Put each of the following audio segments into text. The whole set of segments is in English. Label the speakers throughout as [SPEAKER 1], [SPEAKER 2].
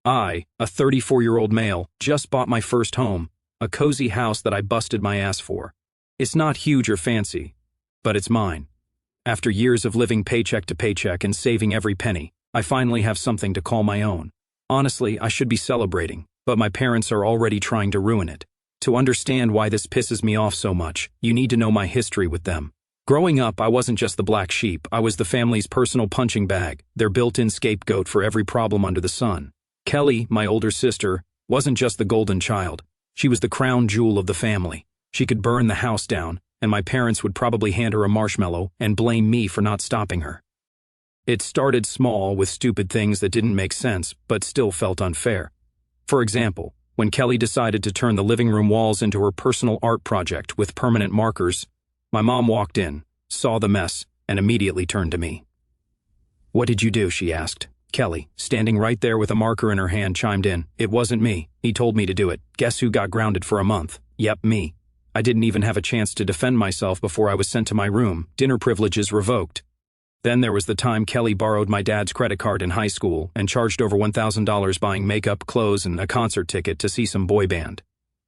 [SPEAKER 1] I, a 34-year-old male, just bought my first home, a cozy house that I busted my ass for. It's not huge or fancy, but it's mine. After years of living paycheck to paycheck and saving every penny, I finally have something to call my own. Honestly, I should be celebrating, but my parents are already trying to ruin it. To understand why this pisses me off so much, you need to know my history with them. Growing up, I wasn't just the black sheep, I was the family's personal punching bag, their built-in scapegoat for every problem under the sun. Kelly, my older sister, wasn't just the golden child. She was the crown jewel of the family. She could burn the house down, and my parents would probably hand her a marshmallow and blame me for not stopping her. It started small with stupid things that didn't make sense, but still felt unfair. For example, when Kelly decided to turn the living room walls into her personal art project with permanent markers, my mom walked in, saw the mess, and immediately turned to me. "What did you do?" she asked. Kelly, standing right there with a marker in her hand, chimed in. "It wasn't me. He told me to do it. Guess who got grounded for a month? Yep, me. I didn't even have a chance to defend myself before I was sent to my room. Dinner privileges revoked." Then there was the time Kelly borrowed my dad's credit card in high school and charged over $1,000 buying makeup, clothes, and a concert ticket to see some boy band.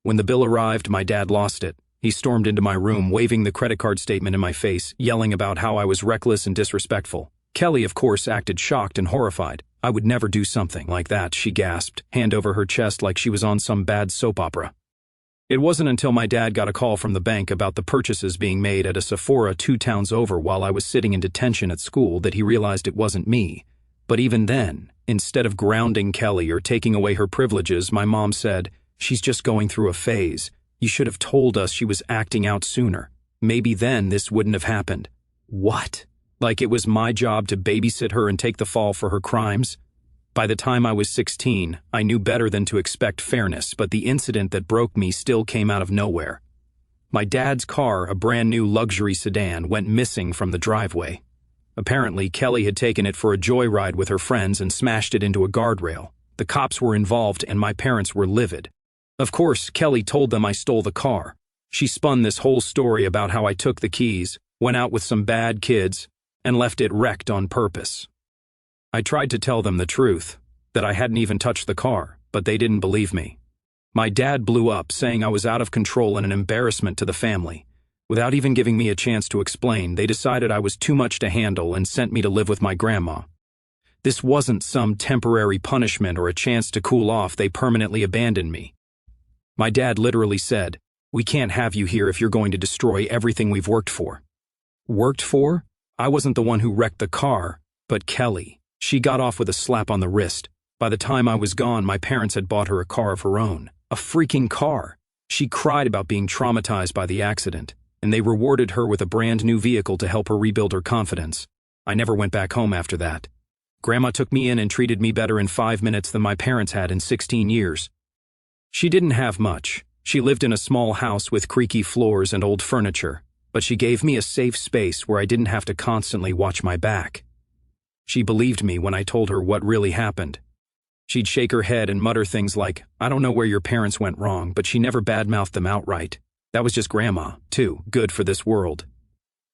[SPEAKER 1] When the bill arrived, my dad lost it. He stormed into my room, waving the credit card statement in my face, yelling about how I was reckless and disrespectful. Kelly, of course, acted shocked and horrified. "I would never do something like that," she gasped, hand over her chest like she was on some bad soap opera. It wasn't until my dad got a call from the bank about the purchases being made at a Sephora 2 towns over while I was sitting in detention at school that he realized it wasn't me. But even then, instead of grounding Kelly or taking away her privileges, my mom said, "She's just going through a phase. You should have told us she was acting out sooner. Maybe then this wouldn't have happened." What? Like it was my job to babysit her and take the fall for her crimes? By the time I was 16, I knew better than to expect fairness, but the incident that broke me still came out of nowhere. My dad's car, a brand new luxury sedan, went missing from the driveway. Apparently, Kelly had taken it for a joyride with her friends and smashed it into a guardrail. The cops were involved and my parents were livid. Of course, Kelly told them I stole the car. She spun this whole story about how I took the keys, went out with some bad kids, and left it wrecked on purpose. I tried to tell them the truth, that I hadn't even touched the car, but they didn't believe me. My dad blew up, saying I was out of control and an embarrassment to the family. Without even giving me a chance to explain, they decided I was too much to handle and sent me to live with my grandma. This wasn't some temporary punishment or a chance to cool off. They permanently abandoned me. My dad literally said, "We can't have you here if you're going to destroy everything we've worked for." Worked for? I wasn't the one who wrecked the car, but Kelly. She got off with a slap on the wrist. By the time I was gone, my parents had bought her a car of her own. A freaking car. She cried about being traumatized by the accident, and they rewarded her with a brand new vehicle to help her rebuild her confidence. I never went back home after that. Grandma took me in and treated me better in 5 minutes than my parents had in 16 years. She didn't have much. She lived in a small house with creaky floors and old furniture, but she gave me a safe space where I didn't have to constantly watch my back. She believed me when I told her what really happened. She'd shake her head and mutter things like, "I don't know where your parents went wrong," but she never badmouthed them outright. That was just Grandma, too good for this world.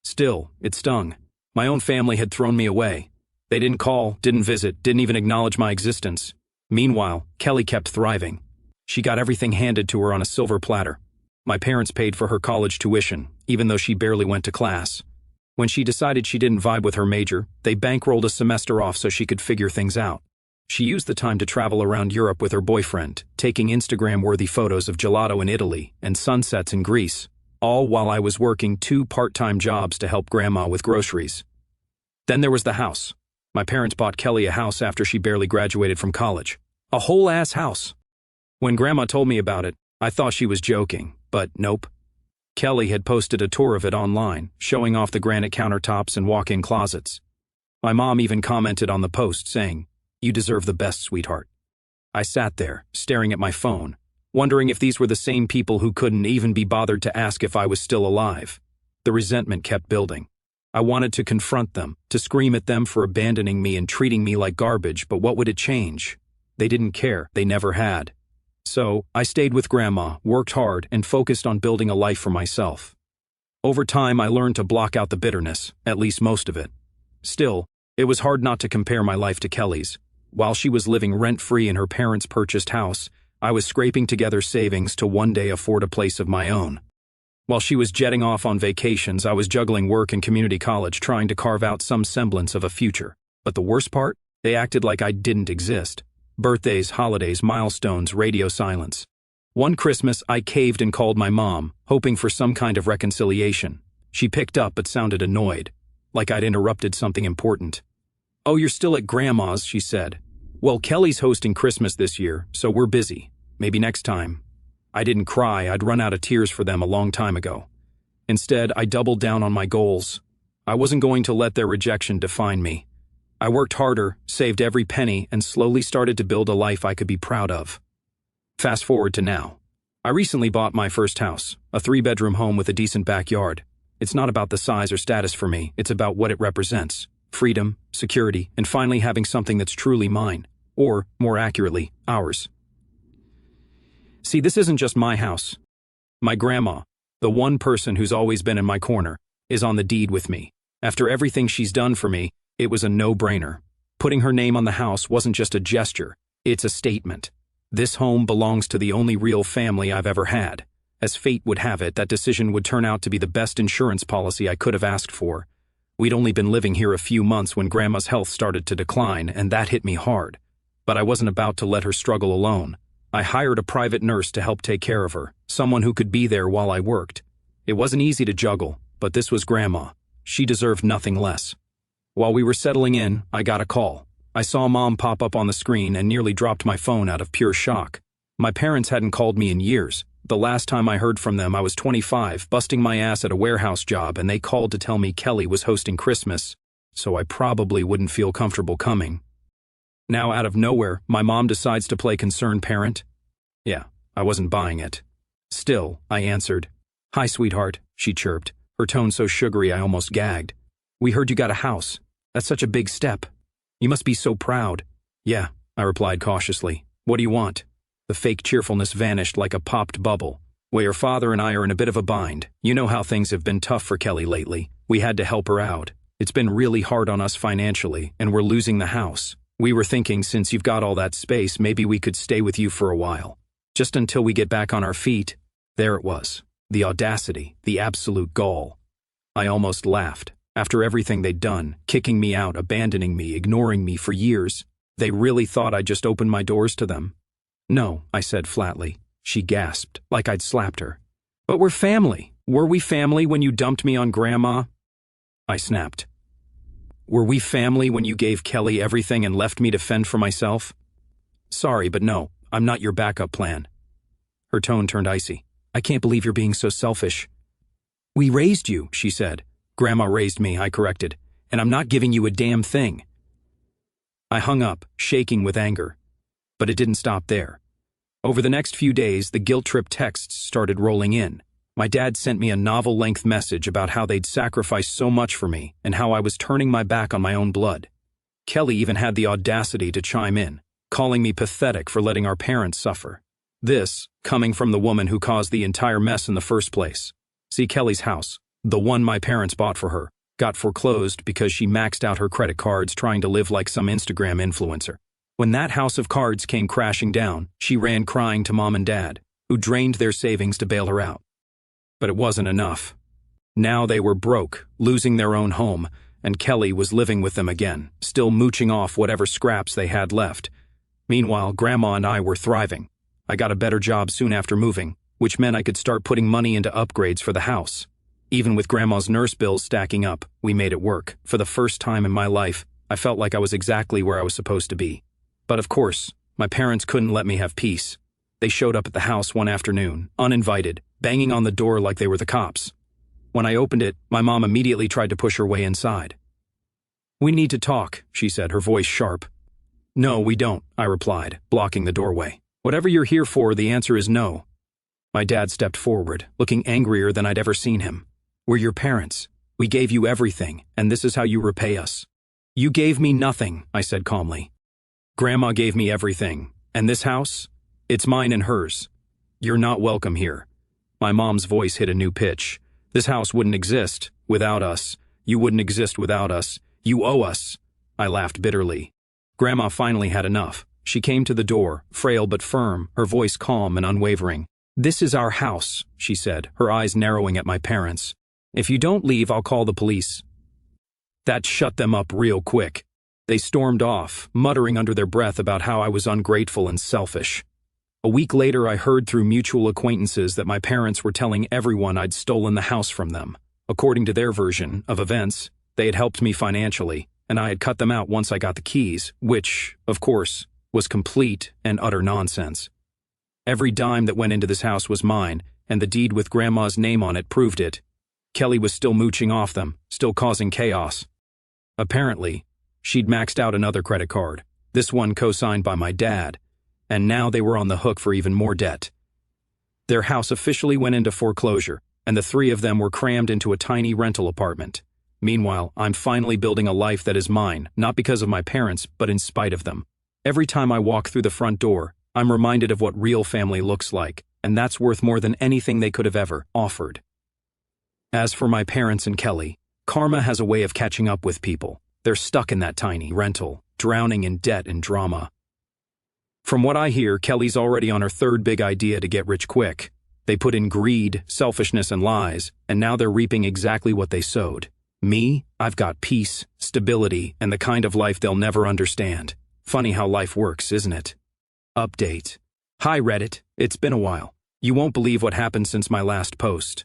[SPEAKER 1] Still, it stung. My own family had thrown me away. They didn't call, didn't visit, didn't even acknowledge my existence. Meanwhile, Kelly kept thriving. She got everything handed to her on a silver platter. My parents paid for her college tuition, even though she barely went to class. When she decided she didn't vibe with her major, they bankrolled a semester off so she could figure things out. She used the time to travel around Europe with her boyfriend, taking Instagram-worthy photos of gelato in Italy and sunsets in Greece, all while I was working 2 part-time jobs to help Grandma with groceries. Then there was the house. My parents bought Kelly a house after she barely graduated from college. A whole-ass house. When Grandma told me about it, I thought she was joking, but nope. Kelly had posted a tour of it online, showing off the granite countertops and walk-in closets. My mom even commented on the post, saying, "You deserve the best, sweetheart." I sat there, staring at my phone, wondering if these were the same people who couldn't even be bothered to ask if I was still alive. The resentment kept building. I wanted to confront them, to scream at them for abandoning me and treating me like garbage, but what would it change? They didn't care, they never had. So, I stayed with Grandma, worked hard, and focused on building a life for myself. Over time, I learned to block out the bitterness, at least most of it. Still, it was hard not to compare my life to Kelly's. While she was living rent-free in her parents' purchased house, I was scraping together savings to one day afford a place of my own. While she was jetting off on vacations, I was juggling work and community college, trying to carve out some semblance of a future. But the worst part? They acted like I didn't exist. Birthdays, holidays, milestones, radio silence. One Christmas, I caved and called my mom, hoping for some kind of reconciliation. She picked up but sounded annoyed, like I'd interrupted something important. "Oh, you're still at Grandma's," she said. "Well, Kelly's hosting Christmas this year, so we're busy. Maybe next time." I didn't cry. I'd run out of tears for them a long time ago. Instead, I doubled down on my goals. I wasn't going to let their rejection define me. I worked harder, saved every penny, and slowly started to build a life I could be proud of. Fast forward to now. I recently bought my first house, a 3-bedroom home with a decent backyard. It's not about the size or status for me, it's about what it represents. Freedom, security, and finally having something that's truly mine. Or, more accurately, ours. See, this isn't just my house. My grandma, the one person who's always been in my corner, is on the deed with me. After everything she's done for me, it was a no-brainer. Putting her name on the house wasn't just a gesture, it's a statement. This home belongs to the only real family I've ever had. As fate would have it, that decision would turn out to be the best insurance policy I could have asked for. We'd only been living here a few months when Grandma's health started to decline, and that hit me hard. But I wasn't about to let her struggle alone. I hired a private nurse to help take care of her, someone who could be there while I worked. It wasn't easy to juggle, but this was Grandma. She deserved nothing less. While we were settling in, I got a call. I saw Mom pop up on the screen and nearly dropped my phone out of pure shock. My parents hadn't called me in years. The last time I heard from them, I was 25, busting my ass at a warehouse job, and they called to tell me Kelly was hosting Christmas, so I probably wouldn't feel comfortable coming. Now, out of nowhere, my mom decides to play concerned parent. Yeah, I wasn't buying it. Still, I answered. "Hi, sweetheart," she chirped, her tone so sugary I almost gagged. "We heard you got a house. That's such a big step. You must be so proud." "Yeah," I replied cautiously. "What do you want?" The fake cheerfulness vanished like a popped bubble. "Well, your father and I are in a bit of a bind. You know how things have been tough for Kelly lately. We had to help her out. It's been really hard on us financially, and we're losing the house. We were thinking, since you've got all that space, maybe we could stay with you for a while. Just until we get back on our feet." There it was. The audacity, the absolute gall. I almost laughed. After everything they'd done, kicking me out, abandoning me, ignoring me for years, they really thought I'd just opened my doors to them. "No," I said flatly. She gasped, like I'd slapped her. "But we're family. Were we family when you dumped me on Grandma?" I snapped. "Were we family when you gave Kelly everything and left me to fend for myself?" "Sorry, but no, I'm not your backup plan." Her tone turned icy. "I can't believe you're being so selfish." "We raised you," she said. "Grandma raised me," I corrected, "and I'm not giving you a damn thing." I hung up, shaking with anger. But it didn't stop there. Over the next few days, the guilt-trip texts started rolling in. My dad sent me a novel-length message about how they'd sacrificed so much for me and how I was turning my back on my own blood. Kelly even had the audacity to chime in, calling me pathetic for letting our parents suffer. This, coming from the woman who caused the entire mess in the first place. See, Kelly's house, the one my parents bought for her, got foreclosed because she maxed out her credit cards trying to live like some Instagram influencer. When that house of cards came crashing down, she ran crying to Mom and Dad, who drained their savings to bail her out. But it wasn't enough. Now they were broke, losing their own home, and Kelly was living with them again, still mooching off whatever scraps they had left. Meanwhile, Grandma and I were thriving. I got a better job soon after moving, which meant I could start putting money into upgrades for the house. Even with Grandma's nurse bills stacking up, we made it work. For the first time in my life, I felt like I was exactly where I was supposed to be. But of course, my parents couldn't let me have peace. They showed up at the house one afternoon, uninvited, banging on the door like they were the cops. When I opened it, my mom immediately tried to push her way inside. "We need to talk," she said, her voice sharp. "No, we don't," I replied, blocking the doorway. "Whatever you're here for, the answer is no." My dad stepped forward, looking angrier than I'd ever seen him. "We're your parents. We gave you everything, and this is how you repay us." "You gave me nothing," I said calmly. "Grandma gave me everything, and this house? It's mine and hers. You're not welcome here." My mom's voice hit a new pitch. "This house wouldn't exist without us. You wouldn't exist without us. You owe us." I laughed bitterly. Grandma finally had enough. She came to the door, frail but firm, her voice calm and unwavering. "This is our house," she said, her eyes narrowing at my parents. "If you don't leave, I'll call the police." That shut them up real quick. They stormed off, muttering under their breath about how I was ungrateful and selfish. A week later, I heard through mutual acquaintances that my parents were telling everyone I'd stolen the house from them. According to their version of events, they had helped me financially, and I had cut them out once I got the keys, which, of course, was complete and utter nonsense. Every dime that went into this house was mine, and the deed with Grandma's name on it proved it. Kelly was still mooching off them, still causing chaos. Apparently, she'd maxed out another credit card, this one co-signed by my dad, and now they were on the hook for even more debt. Their house officially went into foreclosure, and the three of them were crammed into a tiny rental apartment. Meanwhile, I'm finally building a life that is mine, not because of my parents, but in spite of them. Every time I walk through the front door, I'm reminded of what real family looks like, and that's worth more than anything they could have ever offered. As for my parents and Kelly, karma has a way of catching up with people. They're stuck in that tiny rental, drowning in debt and drama. From what I hear, Kelly's already on her third big idea to get rich quick. They put in greed, selfishness, and lies, and now they're reaping exactly what they sowed. Me, I've got peace, stability, and the kind of life they'll never understand. Funny how life works, isn't it? Update. Hi Reddit, it's been a while. You won't believe what happened since my last post.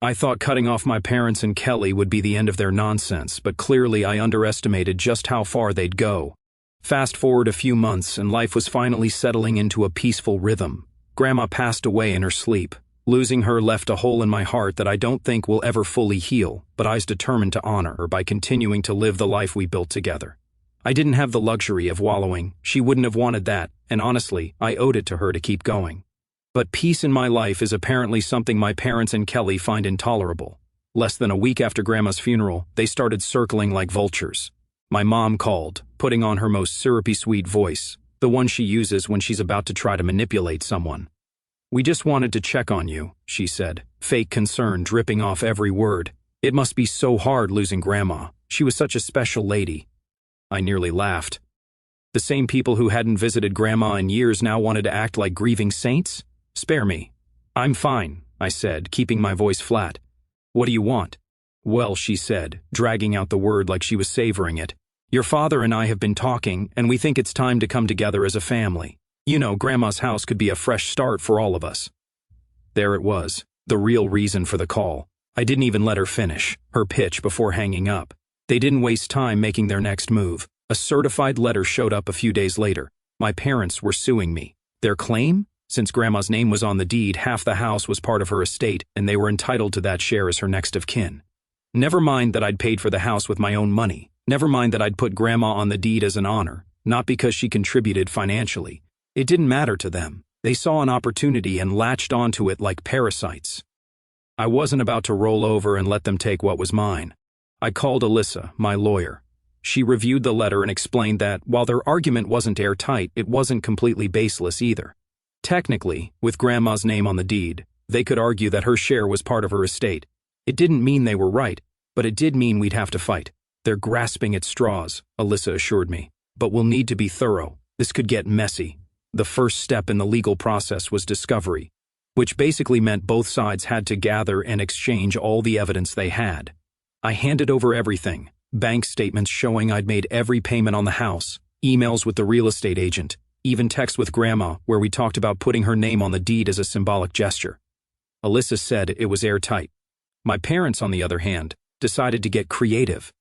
[SPEAKER 1] I thought cutting off my parents and Kelly would be the end of their nonsense, but clearly I underestimated just how far they'd go. Fast forward a few months and life was finally settling into a peaceful rhythm. Grandma passed away in her sleep. Losing her left a hole in my heart that I don't think will ever fully heal, but I was determined to honor her by continuing to live the life we built together. I didn't have the luxury of wallowing. She wouldn't have wanted that, and honestly, I owed it to her to keep going. But peace in my life is apparently something my parents and Kelly find intolerable. Less than a week after Grandma's funeral, they started circling like vultures. My mom called, putting on her most syrupy sweet voice, the one she uses when she's about to try to manipulate someone. "We just wanted to check on you," she said, fake concern dripping off every word. "It must be so hard losing Grandma. She was such a special lady." I nearly laughed. The same people who hadn't visited Grandma in years now wanted to act like grieving saints? Spare me. "I'm fine," I said, keeping my voice flat. "What do you want?" "Well," she said, dragging out the word like she was savoring it. "Your father and I have been talking, and we think it's time to come together as a family. You know, Grandma's house could be a fresh start for all of us." There it was, the real reason for the call. I didn't even let her finish her pitch before hanging up. They didn't waste time making their next move. A certified letter showed up a few days later. My parents were suing me. Their claim? Since Grandma's name was on the deed, half the house was part of her estate, and they were entitled to that share as her next of kin. Never mind that I'd paid for the house with my own money. Never mind that I'd put Grandma on the deed as an honor, not because she contributed financially. It didn't matter to them. They saw an opportunity and latched onto it like parasites. I wasn't about to roll over and let them take what was mine. I called Alyssa, my lawyer. She reviewed the letter and explained that, while their argument wasn't airtight, it wasn't completely baseless either. Technically, with Grandma's name on the deed, they could argue that her share was part of her estate. It didn't mean they were right, but it did mean we'd have to fight. "They're grasping at straws," Alyssa assured me. "But we'll need to be thorough. This could get messy." The first step in the legal process was discovery, which basically meant both sides had to gather and exchange all the evidence they had. I handed over everything: bank statements showing I'd made every payment on the house, emails with the real estate agent, even text with Grandma where we talked about putting her name on the deed as a symbolic gesture. Alyssa said it was airtight. My parents, on the other hand, decided to get creative.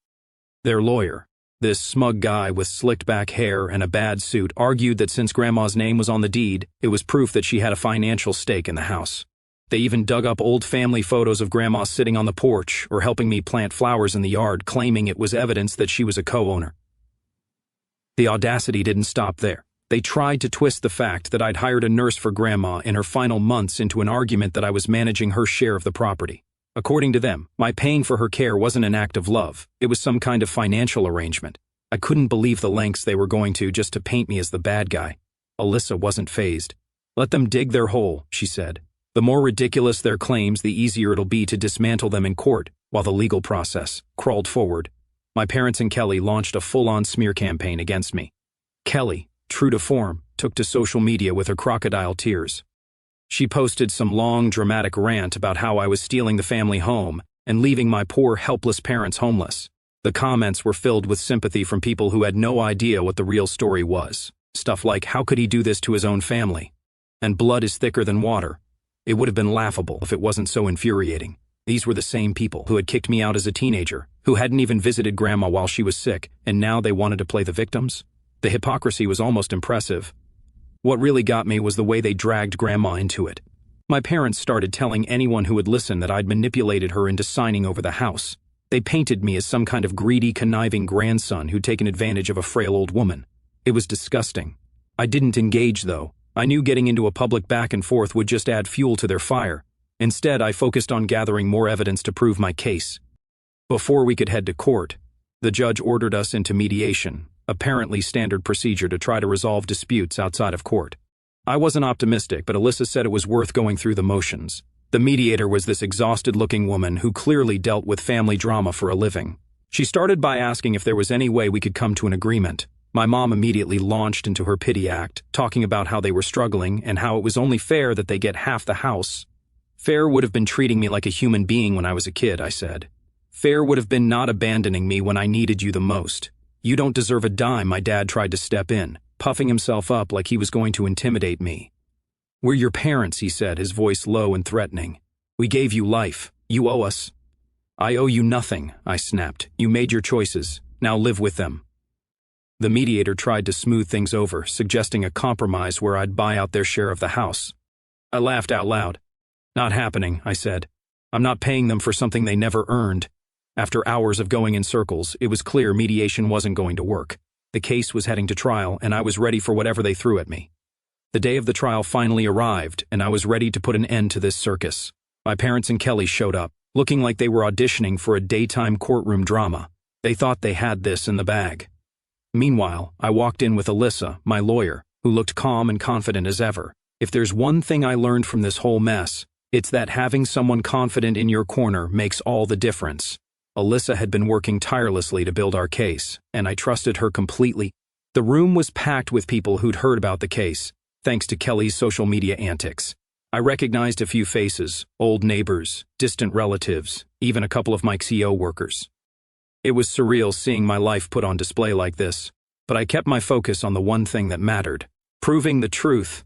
[SPEAKER 1] Their lawyer, this smug guy with slicked back hair and a bad suit, argued that since Grandma's name was on the deed, it was proof that she had a financial stake in the house. They even dug up old family photos of Grandma sitting on the porch or helping me plant flowers in the yard, claiming it was evidence that she was a co-owner. The audacity didn't stop there. They tried to twist the fact that I'd hired a nurse for Grandma in her final months into an argument that I was managing her share of the property. According to them, my paying for her care wasn't an act of love. It was some kind of financial arrangement. I couldn't believe the lengths they were going to just to paint me as the bad guy. Alyssa wasn't fazed. "Let them dig their hole," she said. "The more ridiculous their claims, the easier it'll be to dismantle them in court." While the legal process crawled forward, my parents and Kelly launched a full-on smear campaign against me. Kelly, true to form, took to social media with her crocodile tears. She posted some long, dramatic rant about how I was stealing the family home and leaving my poor, helpless parents homeless. The comments were filled with sympathy from people who had no idea what the real story was. Stuff like, how could he do this to his own family? And blood is thicker than water. It would have been laughable if it wasn't so infuriating. These were the same people who had kicked me out as a teenager, who hadn't even visited Grandma while she was sick, and now they wanted to play the victims? The hypocrisy was almost impressive. What really got me was the way they dragged Grandma into it. My parents started telling anyone who would listen that I'd manipulated her into signing over the house. They painted me as some kind of greedy, conniving grandson who'd taken advantage of a frail old woman. It was disgusting. I didn't engage, though. I knew getting into a public back and forth would just add fuel to their fire. Instead, I focused on gathering more evidence to prove my case. Before we could head to court, the judge ordered us into mediation, apparently standard procedure to try to resolve disputes outside of court. I wasn't optimistic, but Alyssa said it was worth going through the motions. The mediator was this exhausted-looking woman who clearly dealt with family drama for a living. She started by asking if there was any way we could come to an agreement. My mom immediately launched into her pity act, talking about how they were struggling and how it was only fair that they get half the house. Fair would have been treating me like a human being when I was a kid, I said. Fair would have been not abandoning me when I needed you the most. You don't deserve a dime, my dad tried to step in, puffing himself up like he was going to intimidate me. We're your parents, he said, his voice low and threatening. We gave you life. You owe us. I owe you nothing, I snapped. You made your choices. Now live with them. The mediator tried to smooth things over, suggesting a compromise where I'd buy out their share of the house. I laughed out loud. Not happening, I said. I'm not paying them for something they never earned. After hours of going in circles, it was clear mediation wasn't going to work. The case was heading to trial, and I was ready for whatever they threw at me. The day of the trial finally arrived, and I was ready to put an end to this circus. My parents and Kelly showed up, looking like they were auditioning for a daytime courtroom drama. They thought they had this in the bag. Meanwhile, I walked in with Alyssa, my lawyer, who looked calm and confident as ever. If there's one thing I learned from this whole mess, it's that having someone confident in your corner makes all the difference. Alyssa had been working tirelessly to build our case, and I trusted her completely. The room was packed with people who'd heard about the case, thanks to Kelly's social media antics. I recognized a few faces, old neighbors, distant relatives, even a couple of Mike's EO workers. It was surreal seeing my life put on display like this, but I kept my focus on the one thing that mattered, proving the truth.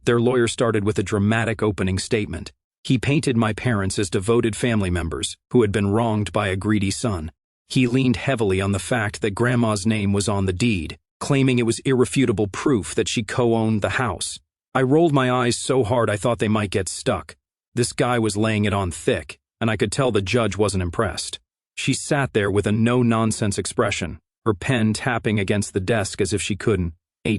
[SPEAKER 1] Their lawyer started with a dramatic opening statement. He painted my parents as devoted family members who had been wronged by a greedy son. He leaned heavily on the fact that Grandma's name was on the deed, claiming it was irrefutable proof that she co-owned the house. I rolled my eyes so hard I thought they might get stuck. This guy was laying it on thick, and I could tell the judge wasn't impressed. She sat there with a no-nonsense expression, her pen tapping against the desk as if she couldn't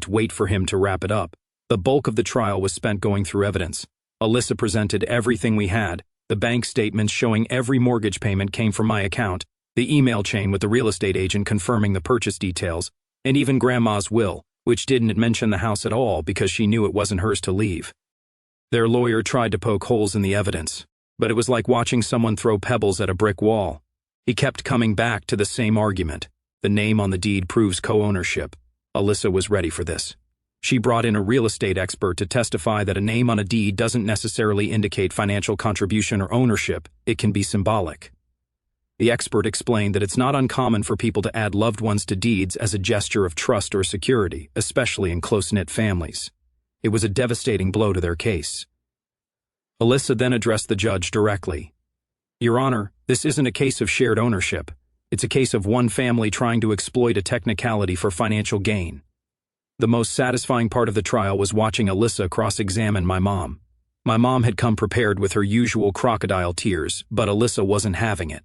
[SPEAKER 1] wait for him to wrap it up. The bulk of the trial was spent going through evidence. Alyssa presented everything we had. The bank statements showing every mortgage payment came from my account, the email chain with the real estate agent confirming the purchase details, and even Grandma's will, which didn't mention the house at all because she knew it wasn't hers to leave. Their lawyer tried to poke holes in the evidence, but it was like watching someone throw pebbles at a brick wall. He kept coming back to the same argument. The name on the deed proves co-ownership. Alyssa was ready for this. She brought in a real estate expert to testify that a name on a deed doesn't necessarily indicate financial contribution or ownership, it can be symbolic. The expert explained that it's not uncommon for people to add loved ones to deeds as a gesture of trust or security, especially in close-knit families. It was a devastating blow to their case. Alyssa then addressed the judge directly. Your Honor, this isn't a case of shared ownership. It's a case of one family trying to exploit a technicality for financial gain. The most satisfying part of the trial was watching Alyssa cross-examine my mom. My mom had come prepared with her usual crocodile tears, but Alyssa wasn't having it.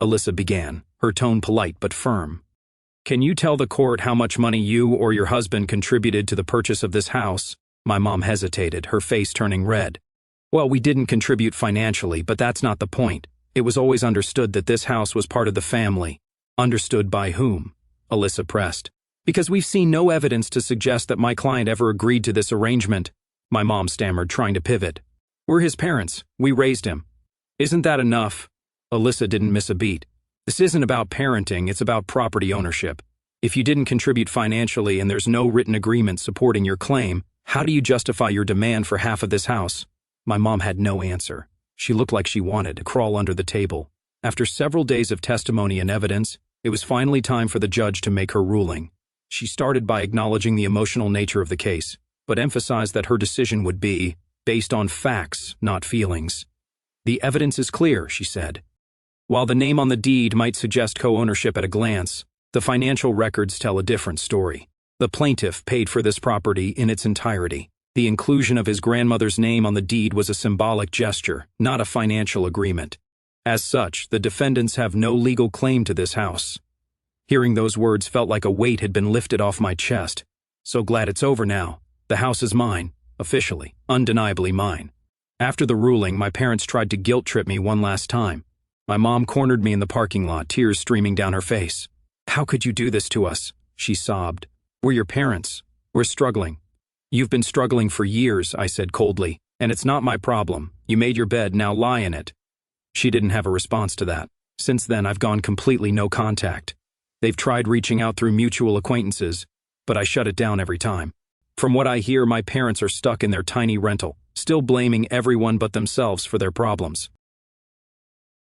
[SPEAKER 1] Alyssa began, her tone polite but firm. Can you tell the court how much money you or your husband contributed to the purchase of this house? My mom hesitated, her face turning red. Well, we didn't contribute financially, but that's not the point. It was always understood that this house was part of the family. Understood by whom? Alyssa pressed. Because we've seen no evidence to suggest that my client ever agreed to this arrangement, my mom stammered, trying to pivot. We're his parents. We raised him. Isn't that enough? Alyssa didn't miss a beat. This isn't about parenting, it's about property ownership. If you didn't contribute financially and there's no written agreement supporting your claim, how do you justify your demand for half of this house? My mom had no answer. She looked like she wanted to crawl under the table. After several days of testimony and evidence, it was finally time for the judge to make her ruling. She started by acknowledging the emotional nature of the case, but emphasized that her decision would be based on facts, not feelings. The evidence is clear, she said. While the name on the deed might suggest co-ownership at a glance, the financial records tell a different story. The plaintiff paid for this property in its entirety. The inclusion of his grandmother's name on the deed was a symbolic gesture, not a financial agreement. As such, the defendants have no legal claim to this house. Hearing those words felt like a weight had been lifted off my chest. So glad it's over now. The house is mine, officially, undeniably mine. After the ruling, my parents tried to guilt-trip me one last time. My mom cornered me in the parking lot, tears streaming down her face. "How could you do this to us?" she sobbed. "We're your parents. We're struggling." "You've been struggling for years," I said coldly, "and it's not my problem. You made your bed, now lie in it." She didn't have a response to that. Since then, I've gone completely no contact. They've tried reaching out through mutual acquaintances, but I shut it down every time. From what I hear, my parents are stuck in their tiny rental, still blaming everyone but themselves for their problems.